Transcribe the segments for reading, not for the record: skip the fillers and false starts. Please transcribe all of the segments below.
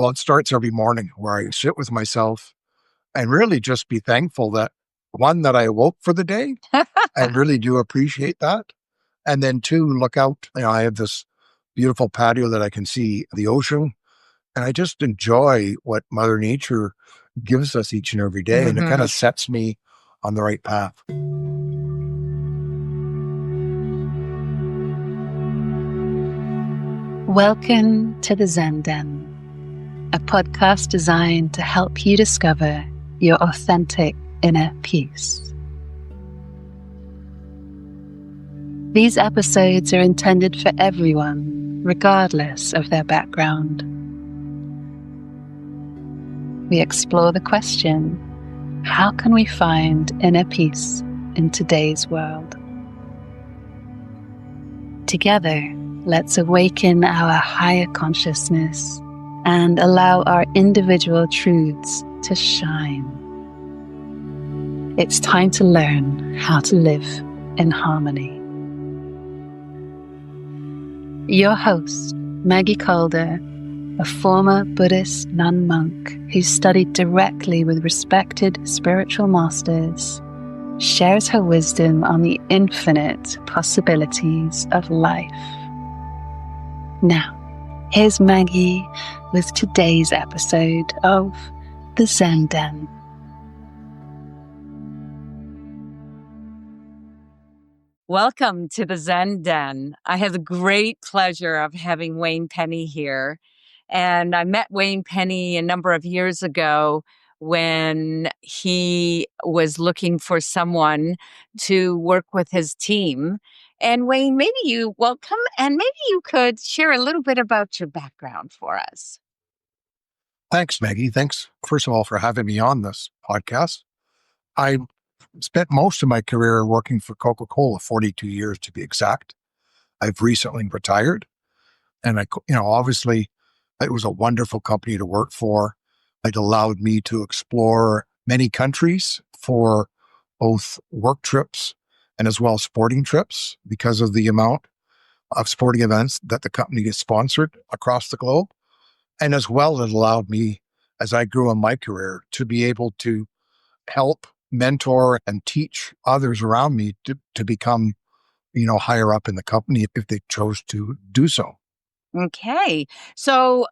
Well, it starts every morning where I sit with myself and really just be thankful that one, that I awoke for the day. I really do appreciate that. And then two, look out. I have this beautiful patio that I can see the ocean. And I just enjoy what Mother Nature gives us each and every day. And it kind of sets me on the right path. Welcome to the Zen Den, a podcast designed to help you discover your authentic inner peace. These episodes are intended for everyone, regardless of their background. We explore the question, how can we find inner peace in today's world? Together, let's awaken our higher consciousness and allow our individual truths to shine. It's time to learn how to live in harmony. Your host, Maggie Calder, a former Buddhist nun monk who studied directly with respected spiritual masters, shares her wisdom on the infinite possibilities of life. Now, here's Maggie with today's episode of the Zen Den. Welcome to the Zen Den. I have the great pleasure of having Wayne Penny here. And I met Wayne Penny a number of years ago when he was looking for someone to work with his team. And Wayne, maybe you welcome, and maybe you could share a little bit about your background for us. Thanks, Maggie. Thanks, first of all, for having me on this podcast. I spent most of my career working for Coca-Cola, 42 years to be exact. I've recently retired. And obviously, it was a wonderful company to work for. It allowed me to explore many countries for both work trips and as well as sporting trips because of the amount of sporting events that the company has sponsored across the globe. And as well, it allowed me, as I grew in my career, to be able to help mentor and teach others around me to become, higher up in the company if they chose to do so. Okay. So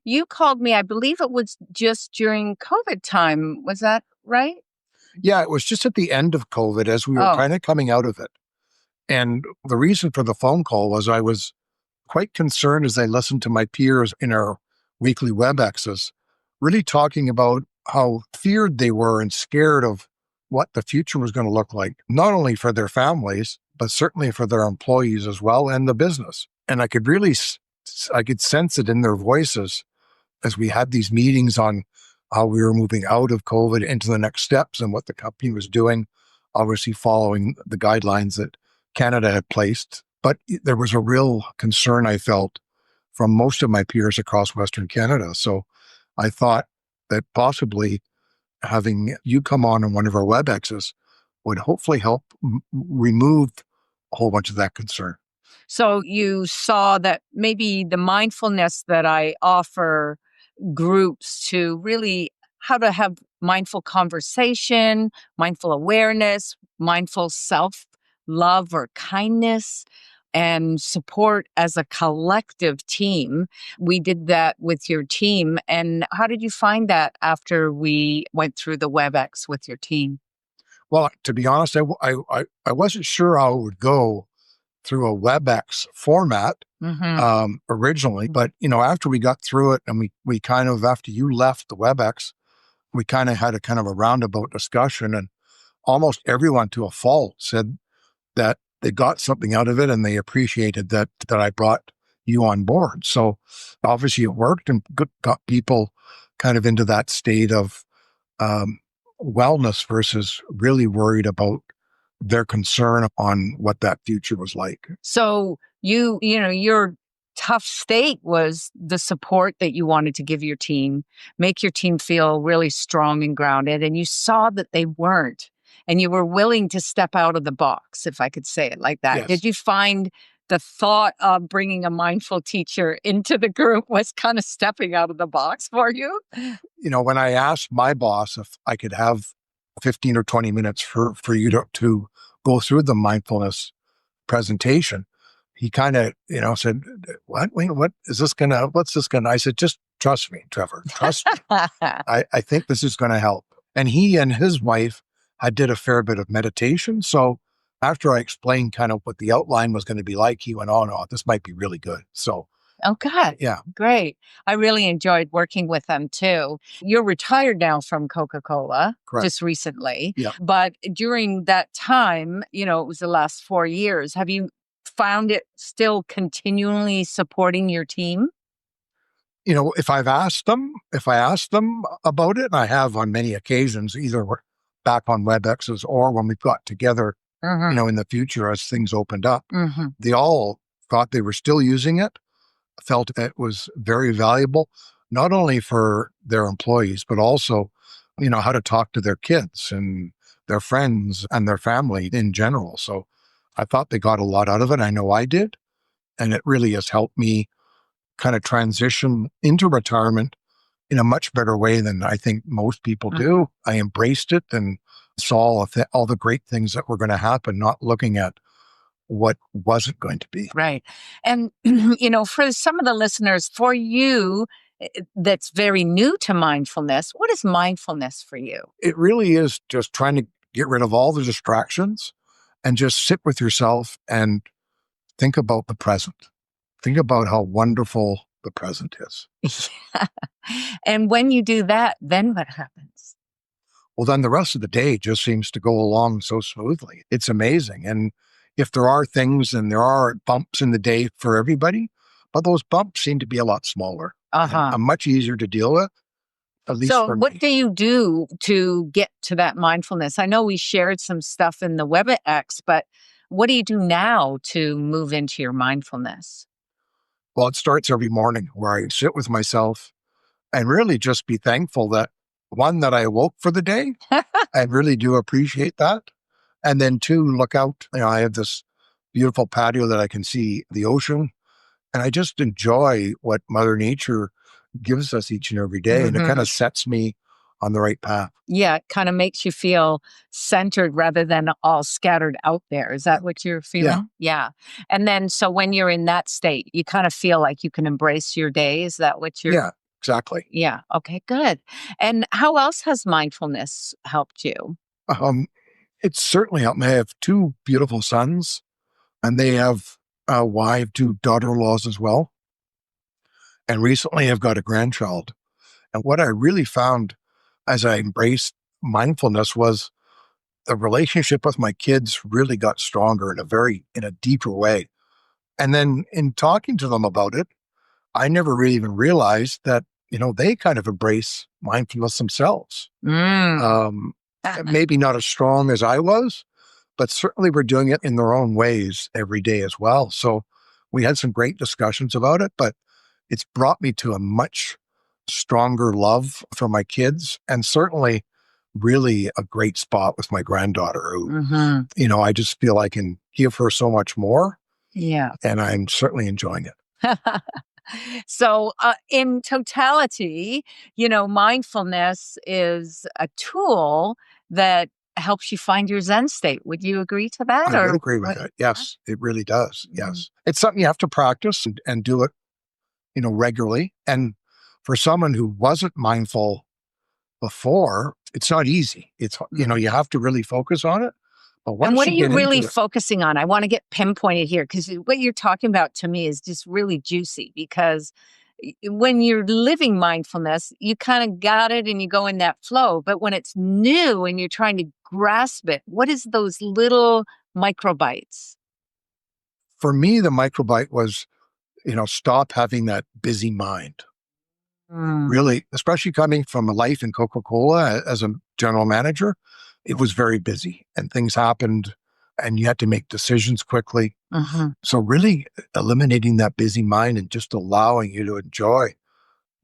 you called me, I believe it was just during COVID time. Was that right? Yeah, it was just at the end of COVID as we were kind of coming out of it. And the reason for the phone call was I was quite concerned as I listened to my peers in our weekly WebExes, really talking about how feared they were and scared of what the future was going to look like, not only for their families, but certainly for their employees as well and the business. And I could sense it in their voices as we had these meetings on how we were moving out of COVID into the next steps and what the company was doing, obviously following the guidelines that Canada had placed. But there was a real concern I felt from most of my peers across Western Canada. So I thought that possibly having you come on one of our WebExes would hopefully help remove a whole bunch of that concern. So you saw that maybe the mindfulness that I offer groups to really how to have mindful conversation, mindful awareness, mindful self-love or kindness, and support as a collective team. We did that with your team. And how did you find that after we went through the WebEx with your team? Well, to be honest, I wasn't sure how it would go through a WebEx format originally, but after we got through it and we kind of, after you left the WebEx, we kind of had a kind of a roundabout discussion, and almost everyone to a fault said that they got something out of it and they appreciated that I brought you on board. So obviously it worked and got people kind of into that state of wellness versus really worried about their concern on what that future was like. So your tough state was the support that you wanted to give your team, make your team feel really strong and grounded. And you saw that they weren't, and you were willing to step out of the box, if I could say it like that. Yes. Did you find the thought of bringing a mindful teacher into the group was kind of stepping out of the box for you? When I asked my boss if I could have 15 or 20 minutes for you to go through the mindfulness presentation, he kind of, said, what, wait, what's this gonna, I said, just trust me, Trevor, trust me. I think this is going to help. And he and his wife had did a fair bit of meditation. So after I explained kind of what the outline was going to be like, he went, oh no, this might be really good. So Oh, God. yeah, Great. I really enjoyed working with them too. You're retired now from Coca-Cola correct. just recently. Yeah. But during that time, it was the last 4 years. Have you found it still continually supporting your team? If I asked them about it, and I have on many occasions, either we're back on WebExes or when we got together, Mm-hmm. in the future as things opened up, Mm-hmm. they all thought they were still using it, felt it was very valuable, not only for their employees, but also, how to talk to their kids and their friends and their family in general. So I thought they got a lot out of it. I know I did. And it really has helped me kind of transition into retirement in a much better way than I think most people do. I embraced it and saw all the great things that were going to happen, not looking at what wasn't going to be. Right. And, for some of the listeners, for you, that's very new to mindfulness, what is mindfulness for you? It really is just trying to get rid of all the distractions and just sit with yourself and think about the present. Think about how wonderful the present is. And when you do that, then what happens? Well, then the rest of the day just seems to go along so smoothly. It's amazing. And if there are things and there are bumps in the day for everybody, but those bumps seem to be a lot smaller and are much easier to deal with, at least So for what me. do you do to get to that mindfulness? I know we shared some stuff in the WebEx, but what do you do now to move into your mindfulness? Well, it starts every morning where I sit with myself and really just be thankful that one, that I awoke for the day. I really do appreciate that. And then two, look out. I have this beautiful patio that I can see the ocean. And I just enjoy what Mother Nature gives us each and every day. And it kind of sets me on the right path. Yeah, it kind of makes you feel centered rather than all scattered out there. Is that what you're feeling? Yeah. And then, so when you're in that state, you kind of feel like you can embrace your day. Is that what you're? Yeah, exactly. Yeah. Okay, good. And how else has mindfulness helped you? Um, it's certainly helped me. I have two beautiful sons, and they have a wife, two daughter-in-laws as well. And recently I've got a grandchild. And what I really found as I embraced mindfulness was the relationship with my kids really got stronger in a deeper way. And then in talking to them about it, I never really even realized that, they kind of embrace mindfulness themselves. Mm. Maybe not as strong as I was, but certainly we're doing it in their own ways every day as well. So we had some great discussions about it, but it's brought me to a much stronger love for my kids, and certainly really a great spot with my granddaughter who, I just feel I can give her so much more. Yeah. And I'm certainly enjoying it. So, in totality, mindfulness is a tool that helps you find your Zen state. Would you agree to that? I would Or agree with that. Yes, it really does. Mhm. Yes. It's something you have to practice and do it, regularly. And for someone who wasn't mindful before, it's not easy. It's, you have to really focus on it. But And once what are you you get really into it, focusing on? I want to get pinpointed here because what you're talking about to me is just really juicy because when you're living mindfulness, you kind of got it and you go in that flow. But when it's new and you're trying to grasp it, what is those little microbites? for me, the microbite was, stop having that busy mind. Mm. Really, especially coming from a life in Coca-Cola as a general manager, it was very busy and things happened and you had to make decisions quickly. Mhm. So really eliminating that busy mind and just allowing you to enjoy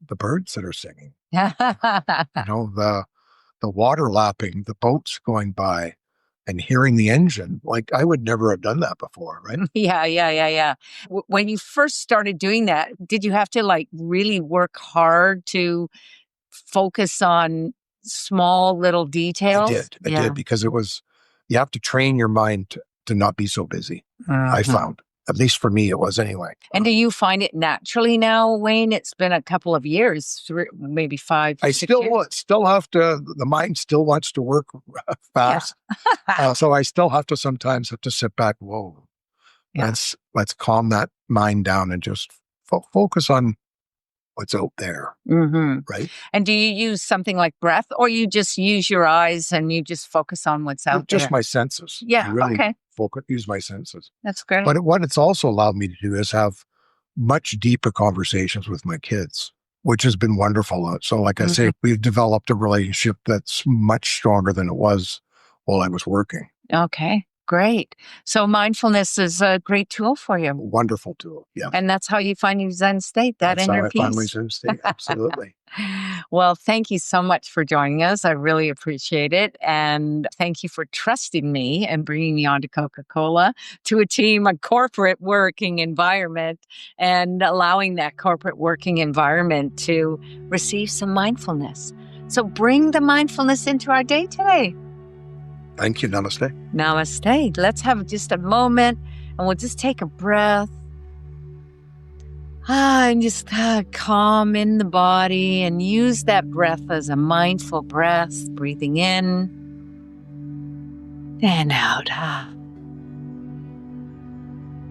the birds that are singing, the water lapping, the boats going by, and hearing the engine. Like I would never have done that before, right? Yeah. When you first started doing that, did you have to like really work hard to focus on small little details? I did because you have to train your mind to not be so busy. I found, at least for me, it was anyway. And do you find it naturally now, Wayne? It's been a couple of years, maybe 5, 6 years. Still have to, the mind still wants to work fast. So I still have to sometimes sit back. Whoa, let's calm that mind down and just focus on what's out there. Right. And do you use something like breath, or you just use your eyes and you just focus on what's out there? Just my senses. Yeah. Really Okay. use my senses. That's great. But what it's also allowed me to do is have much deeper conversations with my kids, which has been wonderful. So like I say, we've developed a relationship that's much stronger than it was while I was working. Okay, great. So mindfulness is a great tool for you. Wonderful tool. Yeah. And that's how you find your Zen state, that That's inner how I peace. find my Zen state. Absolutely. Well, thank you so much for joining us. I really appreciate it. And thank you for trusting me and bringing me on to Coca-Cola, to a corporate working environment, and allowing that corporate working environment to receive some mindfulness. So bring the mindfulness into our day today. Thank you. Namaste. Namaste. Let's have just a moment and we'll just take a breath. And just calm in the body and use that breath as a mindful breath, breathing in and out.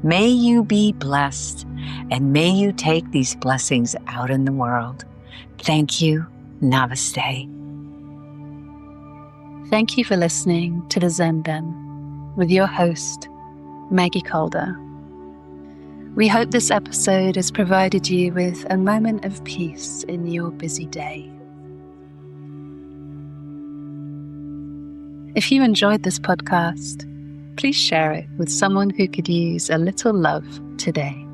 May you be blessed, and may you take these blessings out in the world. Thank you. Namaste. Thank you for listening to the Zen Den with your host, Maggie Calder. We hope this episode has provided you with a moment of peace in your busy day. If you enjoyed this podcast, please share it with someone who could use a little love today.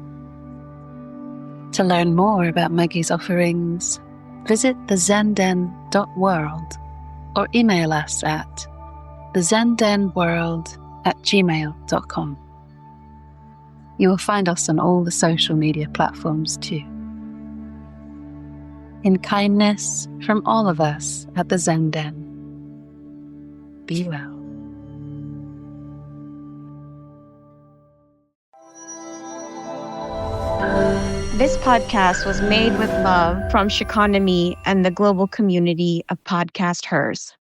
To learn more about Maggie's offerings, visit thezenden.world or email us at thezendenworld@gmail.com. You will find us on all the social media platforms too. In kindness from all of us at the Zen Den, be well. This podcast was made with love from Shikonomi and the global community of Podcast Hers.